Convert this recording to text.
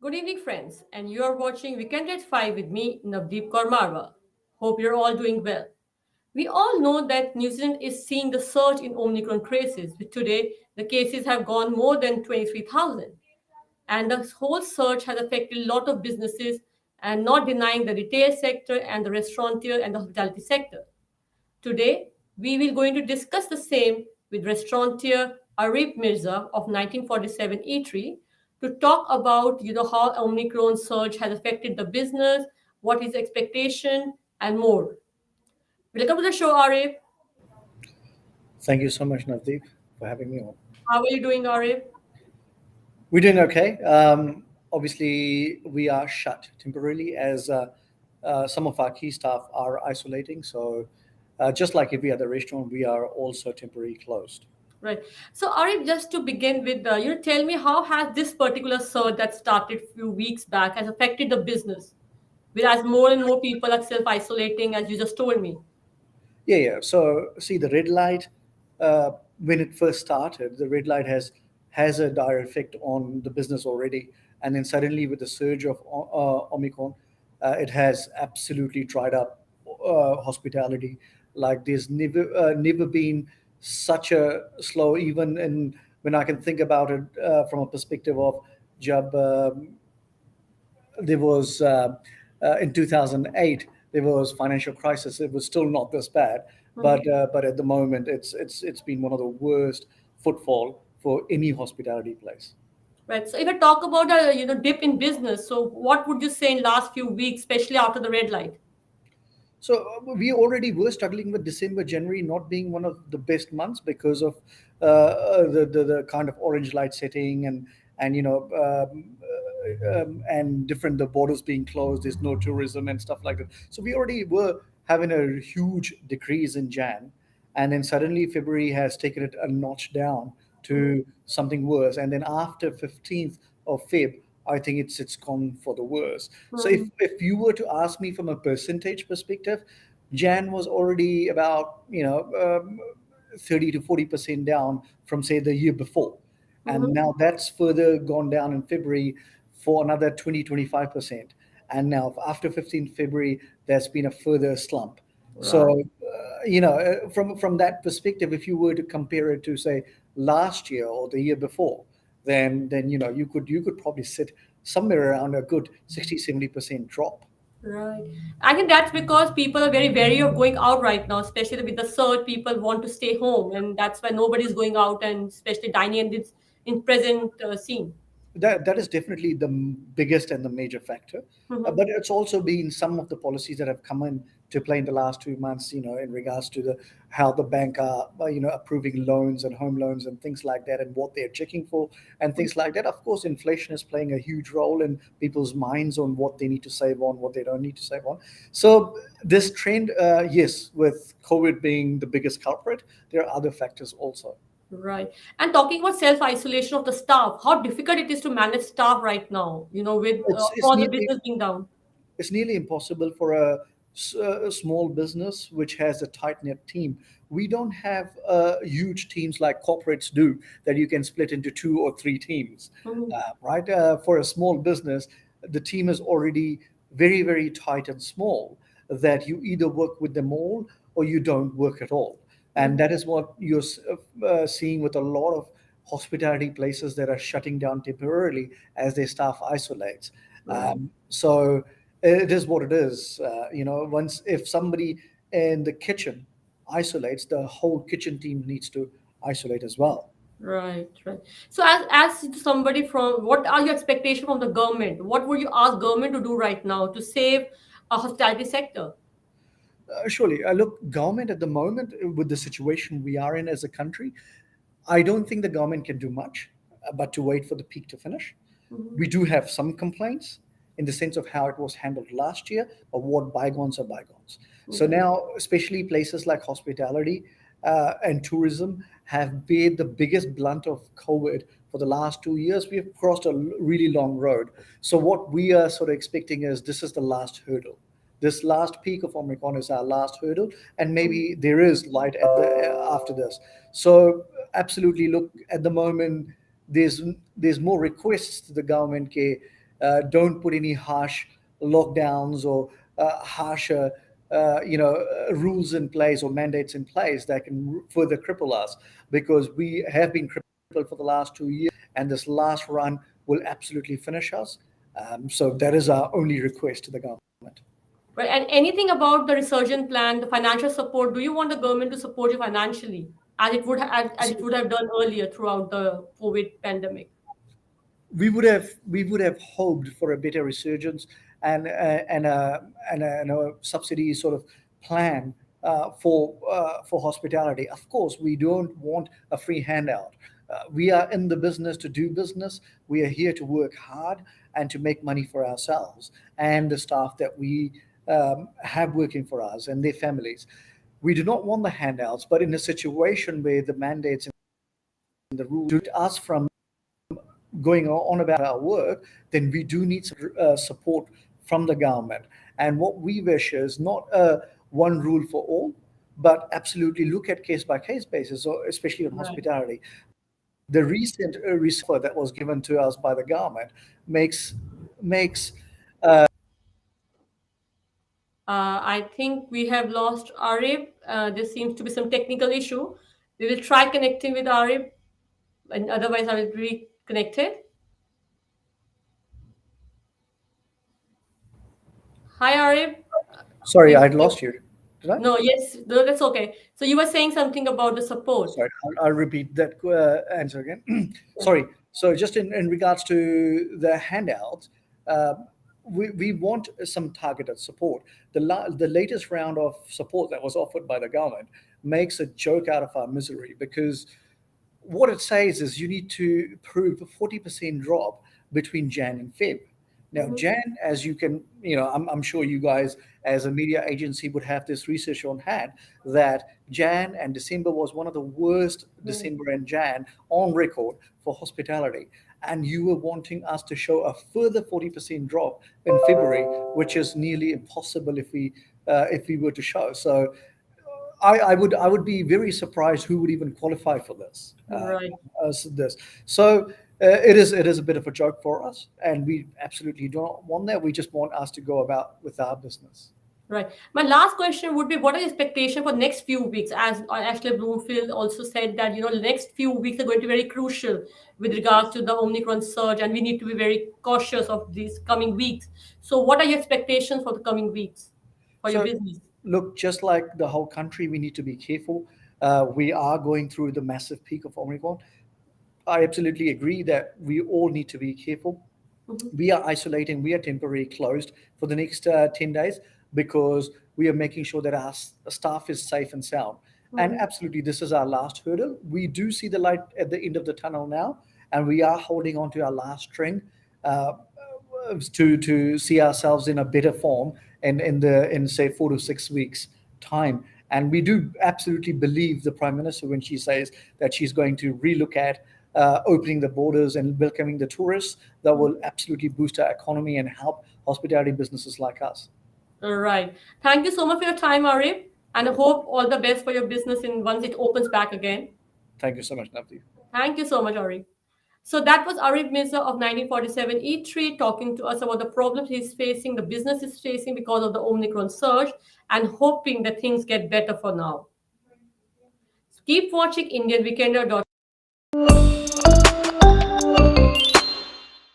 Good evening, friends, and you are watching Weekend at 5 with me, Navdeep Kaur Marwa. Hope you're all doing well. We all know that New Zealand is seeing the surge in Omicron cases, with today the cases have gone more than 23,000. And the whole surge has affected a lot of businesses, and not denying the retail sector and the restaurateur and the hospitality sector. Today, we will going to discuss the same with restaurateur Areeb Mirza of 1947 Eatery to talk about how Omicron surge has affected the business, what is expectation, and more. Welcome to the show, Areeb. Thank you so much, Navdeep, for having me on. How are you doing, Areeb? We're doing okay. Obviously, we are shut temporarily as some of our key staff are isolating. So, just like every other restaurant, we are also temporarily closed. Right. So, Areeb, just to begin with, tell me how has this particular surge that started a few weeks back has affected the business? Whereas more and more people are self-isolating, as you just told me. Yeah. So, see, the red light, when it first started, the red light has a direct effect on the business already, and then suddenly with the surge of Omicron, it has absolutely dried up hospitality. Like there's never been such a slow, even in when I can think about it from a perspective of Jab. There was in 2008 there was financial crisis. It was still not this bad, but at the moment it's been one of the worst footfall for any hospitality place. Right. So if I talk about a dip in business, so what would you say in last few weeks, especially after the red light? So we already were struggling with December, January not being one of the best months because of the kind of orange light setting and and different the borders being closed. There's no tourism and stuff like that. So we already were having a huge decrease in Jan, and then suddenly February has taken it a notch down to something worse. And then after 15th of Feb, I think it's gone for the worse. So Mhm. if you were to ask me from a percentage perspective, Jan was already about 30 to 40% down from say the year before, and Mhm. now that's further gone down in February for another 20 to 25%, and now after 15th February there's been a further slump. So Right. from that perspective, if you were to compare it to say last year or the year before, then you could probably sit somewhere around a good 60 to 70% drop. Right. I think that's because people are very wary of going out right now, especially with the surge. People want to stay home, and that's why nobody's going out, and especially dining in this in present scene. That is definitely the biggest and the major factor. Mhm. But it's also been some of the policies that have come in to play in the last 2 months, in regards to the how the bank are, approving loans and home loans and things like that, and what they're checking for and things like that. Of course, inflation is playing a huge role in people's minds on what they need to save on, what they don't need to save on. So this trend, yes, with COVID being the biggest culprit, there are other factors also. Right. And talking about self-isolation of the staff, how difficult it is to manage staff right now, with It's all the nearly business being down. it's nearly impossible for a small business which has a tight knit team. We don't have huge teams like corporates do that you can split into 2 or 3 teams, Mhm. right? For a small business, the team is already very, very tight and small, that you either work with them all or you don't work at all. And Mhm. that is what you're seeing with a lot of hospitality places that are shutting down temporarily as their staff isolates. Right. So it is what it is. Once if somebody in the kitchen isolates, the whole kitchen team needs to isolate as well. Right, right. So as somebody from, what are your expectations from the government? What would you ask government to do right now to save a hospitality sector? Surely, look, government at the moment, with the situation we are in as a country, I don't think the government can do much but to wait for the peak to finish. Mhm. We do have some complaints in the sense of how it was handled last year, but what bygones are bygones. So Okay. now, especially places like hospitality and tourism have paid the biggest blunt of COVID for the last 2 years. We've crossed a really long road. So what we are sort of expecting is this is the last hurdle. This last peak of Omicron is our last hurdle, and Mhm. maybe there is light at the after this. So absolutely, look, at the moment there's more requests to the government. don't put any harsh lockdowns or harsher rules in place or mandates in place that can further cripple us, because we have been crippled for the last 2 years, and this last run will absolutely finish us. So that is our only request to the government. Right. And anything about the resurgent plan, the financial support? Do you want the government to support you financially, as it would as it would have done earlier throughout the COVID pandemic? We would have hoped for a better resurgence and a subsidy sort of plan for hospitality. Of course, we don't want a free handout. We are in the business to do business. We are here to work hard and to make money for ourselves and the staff that we have working for us and their families. We do not want the handouts, but in a situation where the mandates and the rules prevent us from going on about our work, then we do need some support from the government. And what we wish is not a one rule for all, but absolutely look at case by case basis, or especially on Right. hospitality. The recent research that was given to us by the government makes I think we have lost Arif. There seems to be some technical issue. We will try connecting with Arif, and otherwise I will reconnect it. Hi, Arif. sorry, Maybe I'd lost you. Did I? no. Yes, no, that's okay. So you were saying something about the support. Sorry, I'll repeat that answer again. Yeah. Sorry. So just in regards to the handouts, uh, we want some targeted support. The latest round of support that was offered by the government makes a joke out of our misery, because what it says is you need to prove a 40% drop between Jan and Feb. Now, Mhm. Jan, as you can, I'm sure you guys as a media agency would have this research on hand, that Jan and December was one of the worst Right. December and Jan on record for hospitality. And you were wanting us to show a further 40% drop in February, which is nearly impossible if we were to show. So I would be very surprised who would even qualify for this. Right. This. So it is a bit of a joke for us, and we absolutely do not want that. We just want us to go about with our business. Right. My last question would be, what are the expectation for next few weeks? As Ashley Bloomfield also said that, the next few weeks are going to be very crucial with regards to the Omicron surge, and we need to be very cautious of these coming weeks. So what are your expectations for the coming weeks for your So business? look, just like the whole country, we need to be careful. We are going through the massive peak of Omicron. I absolutely agree that we all need to be careful. Mhm. We are isolating, we are temporarily closed for the next 10 days, because we are making sure that our staff is safe and sound. And Mhm. absolutely, this is our last hurdle. We do see the light at the end of the tunnel now, and we are holding on to our last string, uh, to see ourselves in a better form in say 4 to 6 weeks time. And we do absolutely believe the Prime Minister when she says that she's going to relook at opening the borders and welcoming the tourists. That will absolutely boost our economy and help hospitality businesses like us. All right. Thank you so much for your time, Arif, and I hope all the best for your business in once it opens back again. Thank you so much, Navdeep. Thank you so much, Arif. So that was Areeb Mirza of 1947 E3 talking to us about the problems he's facing, the business is facing because of the Omicron surge, and hoping that things get better for now. Keep watching IndianWeekender.com.